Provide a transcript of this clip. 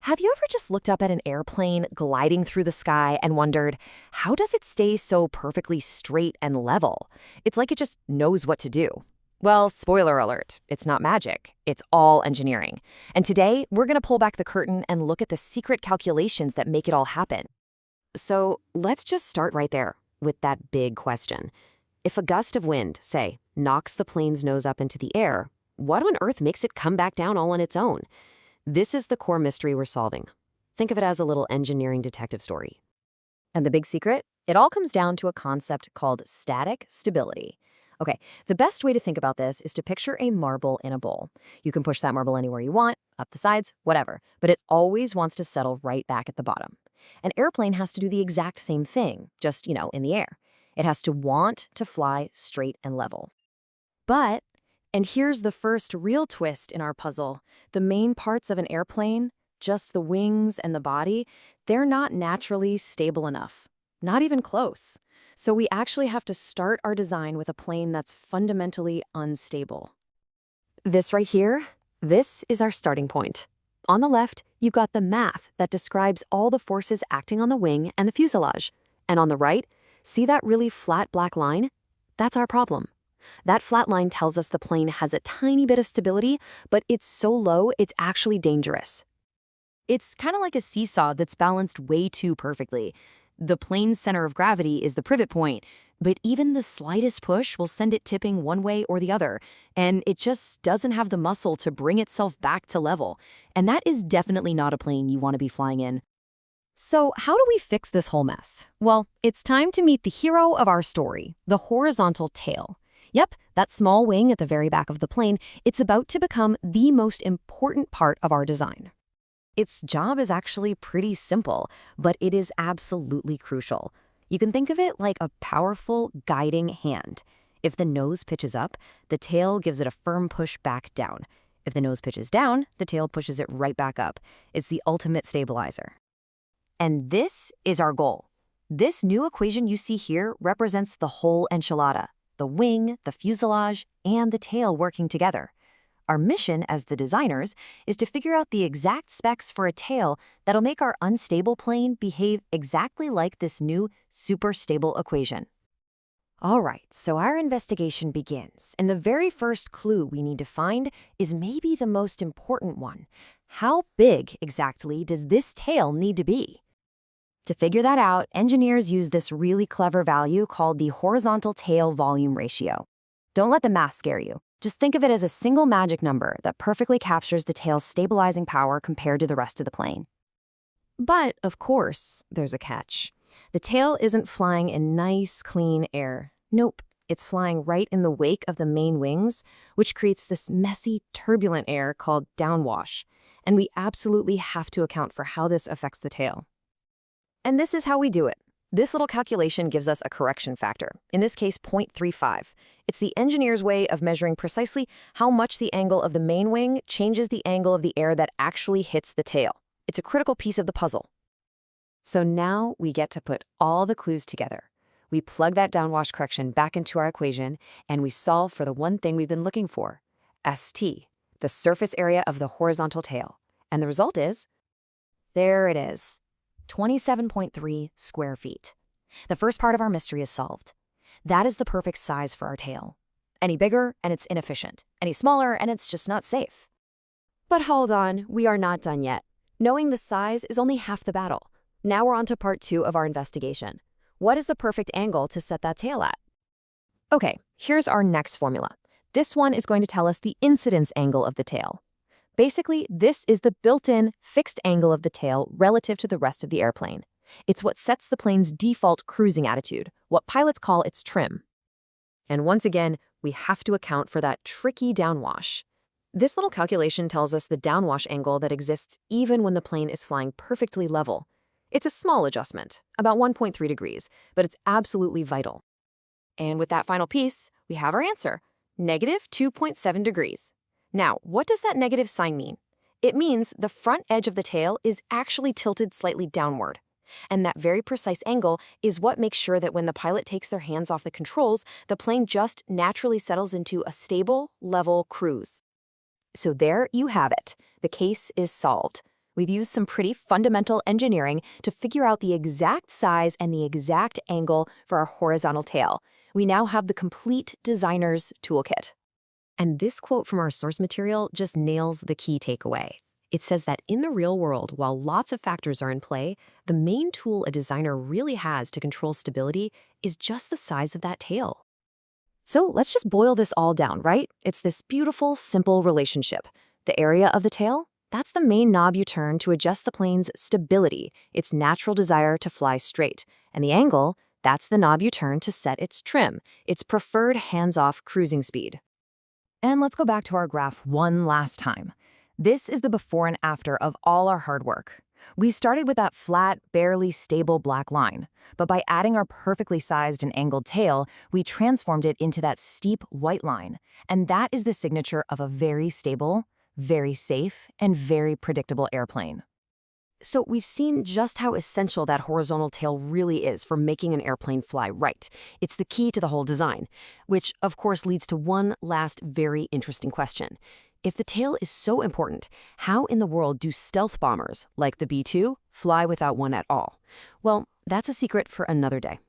Have you ever just looked up at an airplane gliding through the sky and wondered, how does it stay so perfectly straight and level? It's like it just knows what to do. Well, spoiler alert, it's not magic. It's all engineering. And today, we're going to pull back the curtain and look at the secret calculations that make it all happen. So let's just start right there with that big question. If a gust of wind, say, knocks the plane's nose up into the air, what on earth makes it come back down all on its own? This is the core mystery we're solving. Think of it as a little engineering detective story. And the big secret? It all comes down to a concept called static stability. Okay, the best way to think about this is to picture a marble in a bowl. You can push that marble anywhere you want, up the sides, whatever, but it always wants to settle right back at the bottom. An airplane has to do the exact same thing, just, in the air. It has to want to fly straight and level. But, and here's the first real twist in our puzzle, the main parts of an airplane, just the wings and the body, they're not naturally stable enough. Not even close. So we actually have to start our design with a plane that's fundamentally unstable. This right here, this is our starting point. On the left, you've got the math that describes all the forces acting on the wing and the fuselage. And on the right, see that really flat black line? That's our problem. That flat line tells us the plane has a tiny bit of stability, but it's so low it's actually dangerous. It's kind of like a seesaw that's balanced way too perfectly. The plane's center of gravity is the pivot point, but even the slightest push will send it tipping one way or the other, and it just doesn't have the muscle to bring itself back to level. And that is definitely not a plane you want to be flying in. So how do we fix this whole mess? Well, it's time to meet the hero of our story, the horizontal tail. Yep, that small wing at the very back of the plane, it's about to become the most important part of our design. Its job is actually pretty simple, but it is absolutely crucial. You can think of it like a powerful guiding hand. If the nose pitches up, the tail gives it a firm push back down. If the nose pitches down, the tail pushes it right back up. It's the ultimate stabilizer. And this is our goal. This new equation you see here represents the whole enchilada. The wing, the fuselage, and the tail working together. Our mission as the designers is to figure out the exact specs for a tail that'll make our unstable plane behave exactly like this new super stable equation. All right, so our investigation begins, and the very first clue we need to find is maybe the most important one. How big exactly does this tail need to be? To figure that out, engineers use this really clever value called the horizontal tail volume ratio. Don't let the math scare you. Just think of it as a single magic number that perfectly captures the tail's stabilizing power compared to the rest of the plane. But, of course, there's a catch. The tail isn't flying in nice, clean air. Nope, it's flying right in the wake of the main wings, which creates this messy, turbulent air called downwash. And we absolutely have to account for how this affects the tail. And this is how we do it. This little calculation gives us a correction factor, in this case 0.35. It's the engineer's way of measuring precisely how much the angle of the main wing changes the angle of the air that actually hits the tail. It's a critical piece of the puzzle. So now we get to put all the clues together. We plug that downwash correction back into our equation, and we solve for the one thing we've been looking for, ST, the surface area of the horizontal tail. And the result is, there it is. 27.3 square feet. The first part of our mystery is solved. That is the perfect size for our tail. Any bigger, and it's inefficient. Any smaller, and it's just not safe. But hold on, we are not done yet. Knowing the size is only half the battle. Now we're on to part 2 of our investigation. What is the perfect angle to set that tail at? Okay, here's our next formula. This one is going to tell us the incidence angle of the tail. Basically, this is the built-in fixed angle of the tail relative to the rest of the airplane. It's what sets the plane's default cruising attitude, what pilots call its trim. And once again, we have to account for that tricky downwash. This little calculation tells us the downwash angle that exists even when the plane is flying perfectly level. It's a small adjustment, about 1.3 degrees, but it's absolutely vital. And with that final piece, we have our answer, negative 2.7 degrees. Now, what does that negative sign mean? It means the front edge of the tail is actually tilted slightly downward. And that very precise angle is what makes sure that when the pilot takes their hands off the controls, the plane just naturally settles into a stable, level cruise. So there you have it. The case is solved. We've used some pretty fundamental engineering to figure out the exact size and the exact angle for our horizontal tail. We now have the complete designer's toolkit. And this quote from our source material just nails the key takeaway. It says that in the real world, while lots of factors are in play, the main tool a designer really has to control stability is just the size of that tail. So let's just boil this all down, right? It's this beautiful, simple relationship. The area of the tail, that's the main knob you turn to adjust the plane's stability, its natural desire to fly straight. And the angle, that's the knob you turn to set its trim, its preferred hands-off cruising speed. And let's go back to our graph one last time. This is the before and after of all our hard work. We started with that flat, barely stable black line, but by adding our perfectly sized and angled tail, we transformed it into that steep white line. And that is the signature of a very stable, very safe, and very predictable airplane. So we've seen just how essential that horizontal tail really is for making an airplane fly right. It's the key to the whole design, which of course leads to one last very interesting question. If the tail is so important, how in the world do stealth bombers, like the B-2, fly without one at all? Well, that's a secret for another day.